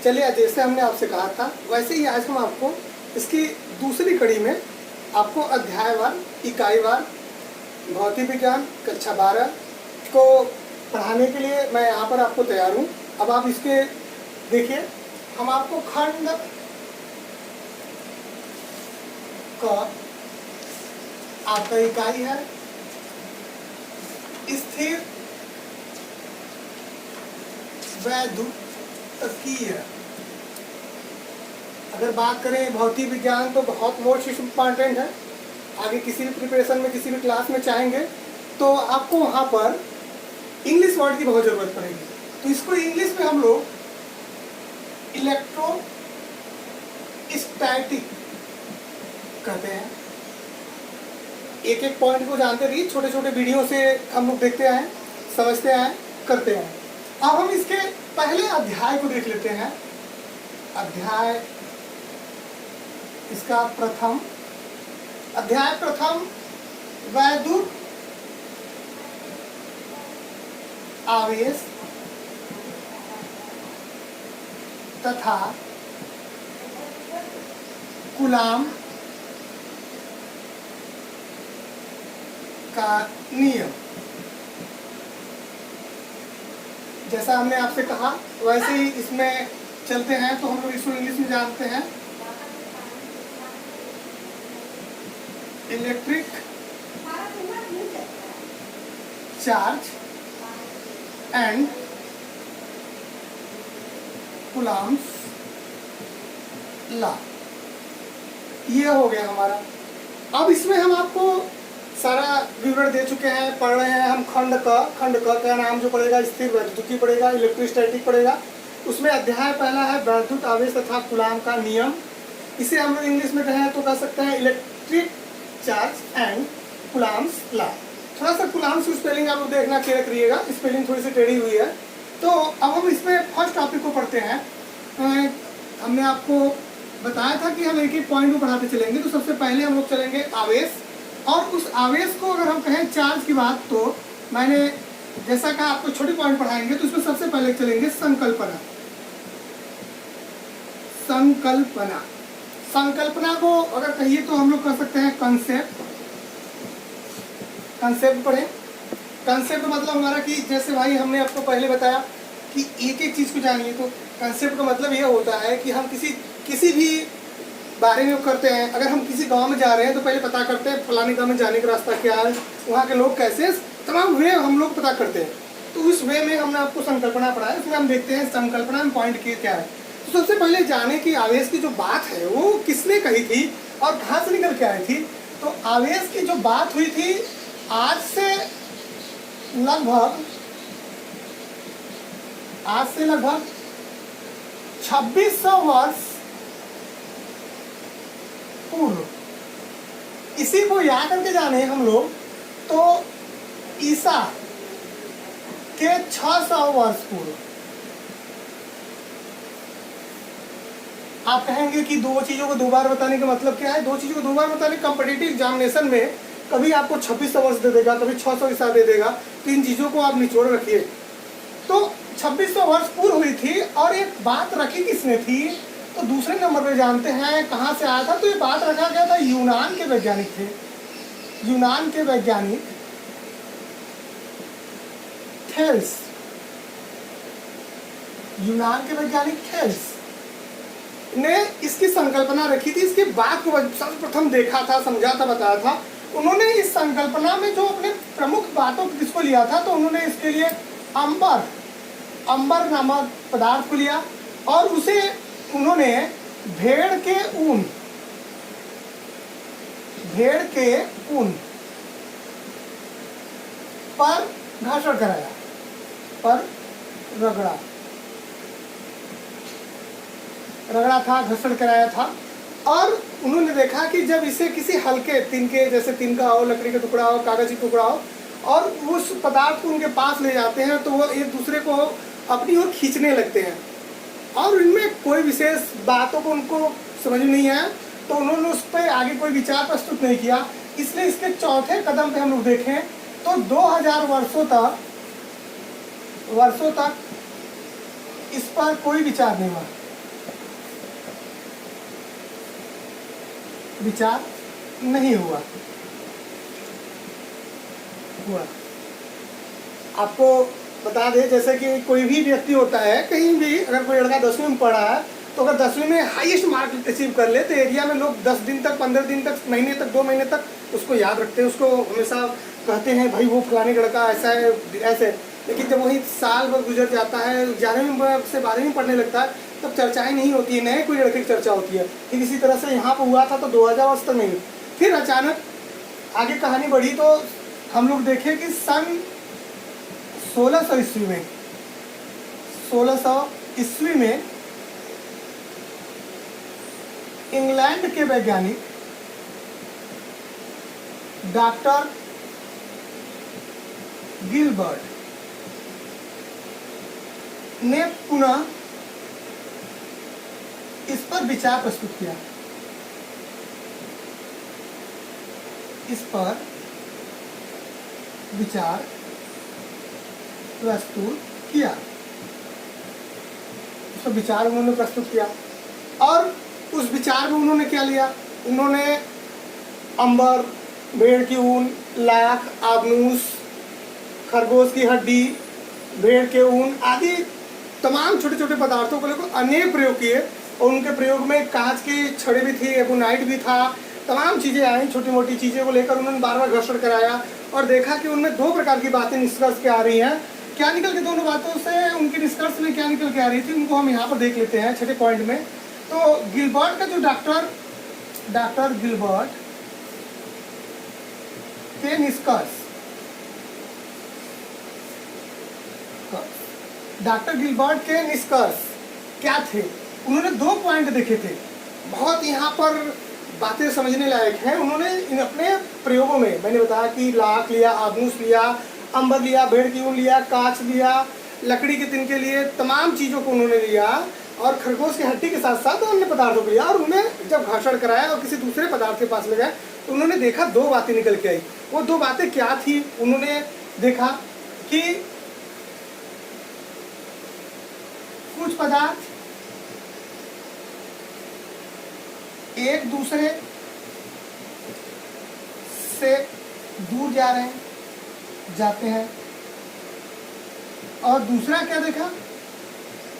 चलिए, जैसे हमने आपसे कहा था वैसे ही आज हम आपको इसकी दूसरी कड़ी में आपको अध्यायवार, इकाईवार भौतिक विज्ञान कक्षा 12 को पढ़ाने के लिए मैं यहाँ पर आपको तैयार हूँ। अब आप इसके देखिए, हम आपको खंड का आपका इकाई है स्थिर वैद्युतीय। अगर बात करें भौतिक विज्ञान तो बहुत मोस्ट इम्पॉर्टेंट है। आगे किसी भी प्रिपरेशन में, किसी भी क्लास में चाहेंगे तो आपको वहाँ पर इंग्लिश वर्ड की बहुत ज़रूरत पड़ेगी। तो इसको इंग्लिश में हम लोग इलेक्ट्रोस्टैटिक कहते हैं। एक एक पॉइंट को जानते रहिए, छोटे छोटे वीडियो से हम लोग देखते हैं, समझते हैं, करते हैं। अब हम इसके पहले अध्याय को देख लेते हैं। अध्याय इसका प्रथम अध्याय प्रथम वैद्युत आवेश तथा कूलाम का नियम। जैसा हमने आपसे कहा वैसे ही इसमें चलते हैं। तो हम लोग इसको इंग्लिश में जानते हैं electric charge and coulombs law. ये हो गया हमारा। अब इसमें हम आपको सारा विवरण दे चुके हैं, पढ़ रहे हैं हम। खंड क का नाम जो पड़ेगा स्थिर वैद्युतीय पड़ेगा, इलेक्ट्रोस्टैटिक पड़ेगा। उसमें अध्याय पहला है वैद्युत आवेश तथा कूलाम का नियम। इसे हम लोग इंग्लिश में कहें तो कह सकते हैं electric charge and coulombs law. थोड़ा सा कूलाम्स की स्पेलिंग आप लोग देखना केयर करिएगा, स्पेलिंग थोड़ी सी टेढ़ी हुई है। तो अब हम इसमें फर्स्ट टॉपिक को पढ़ते हैं। हमने आपको बताया था कि हम एक एक पॉइंट को पढ़ाते चलेंगे। तो सबसे पहले हम लोग चलेंगे आवेश, और उस आवेश को अगर हम कहें चार्ज की बात, तो मैंने जैसा कहा आपको छोटे पॉइंट पढ़ाएंगे। तो इसमें सबसे पहले चलेंगे संकल्पना। संकल्पना संकल्पना को अगर कहिए तो हम लोग कह सकते हैं कंसेप्ट। कंसेप्ट पढ़े। कंसेप्ट मतलब हमारा कि जैसे भाई हमने आपको पहले बताया कि एक एक चीज़ को जानिए। तो कंसेप्ट का मतलब यह होता है कि हम किसी भी बारे में करते हैं। अगर हम किसी गांव में जा रहे हैं तो पहले पता करते हैं फलाने गांव में जाने का रास्ता क्या है, वहाँ के लोग कैसे, तमाम वे हम लोग पता करते हैं। तो उस वे में हमने आपको संकल्पना पढ़ा है। उसमें हम देखते हैं संकल्पना में पॉइंट क्या है। तो सबसे पहले जाने की आवेश की जो बात है वो किसने कही थी और कहाँ से निकल के आई थी। तो आवेश की जो बात हुई थी आज से लगभग 2600 वर्ष पूर्व। इसी को याद करके जाने हम लोग तो ईसा के 600 वर्ष पूर्व। आप कहेंगे कि दो चीज़ों को दो बार बताने का मतलब क्या है। दो चीज़ों को दो बार बताने कॉम्पिटिटिव एग्जामिनेशन में कभी आपको 2600 वर्ष दे देगा, कभी 600 ईसा दे देगा। तो इन चीज़ों को आप निचोड़ रखिए। तो 2600 वर्ष पूर्व हुई थी। और एक बात रखी किसने थी, तो दूसरे नंबर पे जानते हैं कहाँ से आया था। तो ये बात रखा गया था, यूनान के वैज्ञानिक थे। यूनान के वैज्ञानिक थेल्स। यूनान के वैज्ञानिक थेल्स ने इसकी संकल्पना रखी थी। इसके बाद को सर्वप्रथम देखा था, समझा था, बताया था। उन्होंने इस संकल्पना में जो अपने प्रमुख बातों को किसको लिया था, तो उन्होंने इसके लिए अंबर नामक पदार्थ को लिया और उसे उन्होंने भेड़ के ऊन पर घर्षण कराया, पर रगड़ा था, घर्षण कराया था। और उन्होंने देखा कि जब इसे किसी हल्के तिनके, जैसे तिनका हो, लकड़ी का टुकड़ा हो, कागज का टुकड़ा हो, और उस पदार्थ को उनके पास ले जाते हैं तो वो एक दूसरे को अपनी ओर खींचने लगते हैं। और इनमें कोई विशेष बातों को उनको समझ नहीं आया, तो उन्होंने उस पर आगे कोई विचार प्रस्तुत नहीं किया। इसलिए इसके चौथे कदम पे हम लोग देखें तो 2000 वर्षों तक इस पर कोई विचार नहीं हुआ। विचार नहीं हुआ। आपको बता दें, जैसे कि कोई भी व्यक्ति होता है, कहीं भी अगर कोई लड़का 10वीं में पढ़ा है, तो अगर 10वीं में हाईएस्ट मार्क अचीव कर ले तो एरिया में लोग 10 दिन तक, 15 दिन तक, महीने तक, 2 महीने तक उसको याद रखते हैं, उसको हमेशा कहते हैं भाई वो फलाने लड़का ऐसा है ऐसे। लेकिन जब वही साल भर गुजर जाता है, 11वीं से 12वीं पढ़ने लगता है, तब चर्चाएं नहीं होती है, नए कोई लड़के की चर्चा होती है। फिर इसी तरह से यहाँ पर हुआ था तो 2000 वर्ष तक नहीं। फिर अचानक आगे कहानी बढ़ी तो हम लोग देखें कि सन 1600 ईस्वी में 1600 ईस्वी में इंग्लैंड के वैज्ञानिक डॉक्टर गिलबर्ट ने पुनः इस पर विचार प्रस्तुत किया। इस पर विचार प्रस्तुत किया। उस पर विचार उन्होंने प्रस्तुत किया और उस विचार में उन्होंने क्या लिया, उन्होंने अंबर, भेड़ की ऊन, लाख, आबनूस, खरगोश की हड्डी, भेड़ के ऊन आदि तमाम छोटे छोटे पदार्थों को लेकर अनेक प्रयोग किए। और उनके प्रयोग में कांच की छड़े भी थी, एबोनाइट भी था, तमाम चीज़ें आई। छोटी मोटी चीज़ें को लेकर उन्होंने बार बार घर्षण कराया और देखा कि उनमें 2 प्रकार की बातें निष्कर्ष के आ रही हैं। क्या निकल के दोनों बातों से उनके निष्कर्ष में क्या निकल के आ रही थी, उनको हम यहाँ पर देख लेते हैं छठे पॉइंट में। तो गिलबर्ट का जो डॉक्टर गिलबर्ट के निष्कर्ष, डॉक्टर गिलबर्ट के निष्कर्ष क्या थे, उन्होंने 2 पॉइंट देखे थे। बहुत यहाँ पर बातें समझने लायक हैं। उन्होंने इन अपने प्रयोगों में, मैंने बताया कि लाख लिया, आबनूस लिया, अंबर लिया, भेड़ की ऊन लिया, कांच लिया, लकड़ी के तिनके लिए, तमाम चीज़ों को उन्होंने लिया और खरगोश की हड्डी के साथ साथ अन्य पदार्थों को लिया। और उन्हें जब घर्षण कराया और किसी दूसरे पदार्थ के पास ले गए तो उन्होंने देखा 2 बातें निकल के आई। वो 2 बातें क्या थी, उन्होंने देखा कि कुछ पदार्थ एक दूसरे से दूर जाते हैं। और दूसरा क्या देखा,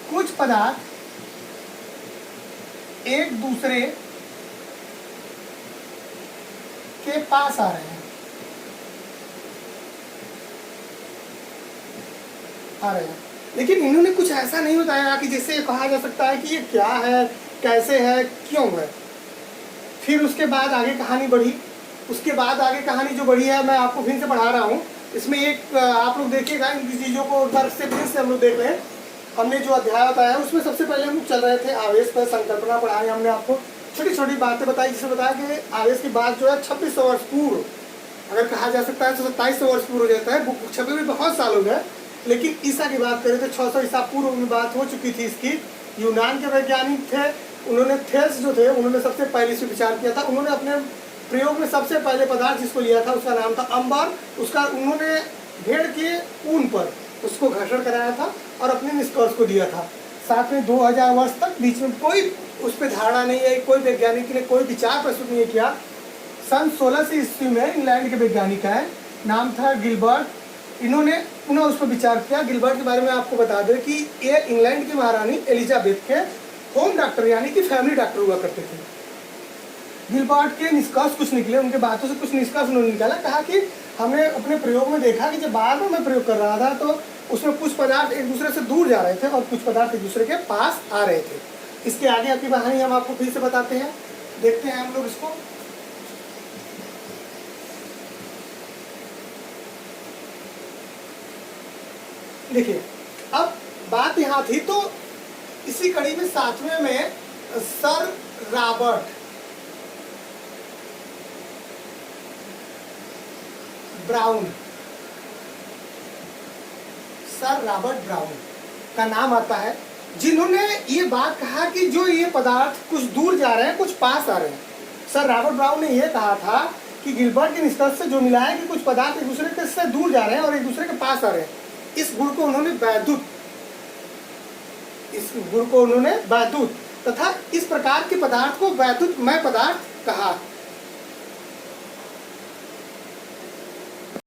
कुछ पदार्थ एक दूसरे के पास आ रहे हैं। लेकिन इन्होंने कुछ ऐसा नहीं बताया कि जिससे कहा जा सकता है कि ये क्या है, कैसे है, क्यों है। फिर उसके बाद आगे कहानी बढ़ी। उसके बाद आगे कहानी जो बढ़ी है मैं आपको फिर से पढ़ा रहा हूँ। इसमें एक आप लोग देखिएगा, इन चीज़ों को एक बार से फिर से हम लोग देख लें। हमने जो अध्याय बताया उसमें सबसे पहले हम लोग चल रहे थे आवेश पर, संकल्पना पढ़ाई हमने आपको, छोटी छोटी बातें बताई, जिसमें बताया कि आवेश की बात जो है 2600 वर्ष पूर्व, अगर कहा जा सकता है तो 2700 वर्ष पूर्व हो जाता है। बुक छपे हुए बहुत साल हो गए, लेकिन ईसा की बात करें तो 600 ईसा पूर्व में बात हो चुकी थी इसकी। यूनान के वैज्ञानिक थे, उन्होंने थेल्स जो थे उन्होंने सबसे पहले इस विचार किया था। उन्होंने अपने प्रयोग में सबसे पहले पदार्थ जिसको लिया था उसका नाम था अंबर। उसका उन्होंने भेड़ के ऊन पर उसको घर्षण कराया था और अपने निष्कर्ष को दिया था। साथ में 2000 वर्ष तक बीच में कोई उस पर धारणा नहीं है, कोई वैज्ञानिक ने कोई विचार प्रस्तुत नहीं किया। सन 1600 ईस्वी में इंग्लैंड के वैज्ञानिक है, नाम था गिलबर्ट। इन्होंने पुनः उस पर विचार किया। गिलबर्ट के बारे में आपको बता दें कि ये इंग्लैंड की महारानी एलिजाबेथ के होम डॉक्टर यानी कि फैमिली डॉक्टर हुआ करते थे। गिलबर्ट के निष्कर्ष कुछ निकले, उनके बातों से कुछ निष्कर्ष उन्होंने निकाला। कहा कि हमने अपने प्रयोग में देखा कि जब बार बार मैं प्रयोग कर रहा था तो उसमें कुछ पदार्थ एक दूसरे से दूर जा रहे थे और कुछ पदार्थ एक दूसरे के पास आ रहे थे। इसके आगे की कहानी हम आपको फिर से बताते हैं, देखते हैं हम लोग इसको। देखिए, अब बात यहाँ थी तो इसी कड़ी में 7वें में सर रॉबर्ट ब्राउन का नाम आता है, जिन्होंने ये बात कहा कि जो ये पदार्थ कुछ दूर जा रहे हैं कुछ पास आ रहे हैं। सर रॉबर्ट ब्राउन ने यह कहा था कि गिलबर्ट के निष्कर्ष से जो मिला है कि कुछ पदार्थ एक दूसरे के से दूर जा रहे हैं और एक दूसरे के पास आ रहे हैं। इस गुण को उन्होंने वैद्युत तथा इस प्रकार के पदार्थ को वैद्युतमय पदार्थ कहा।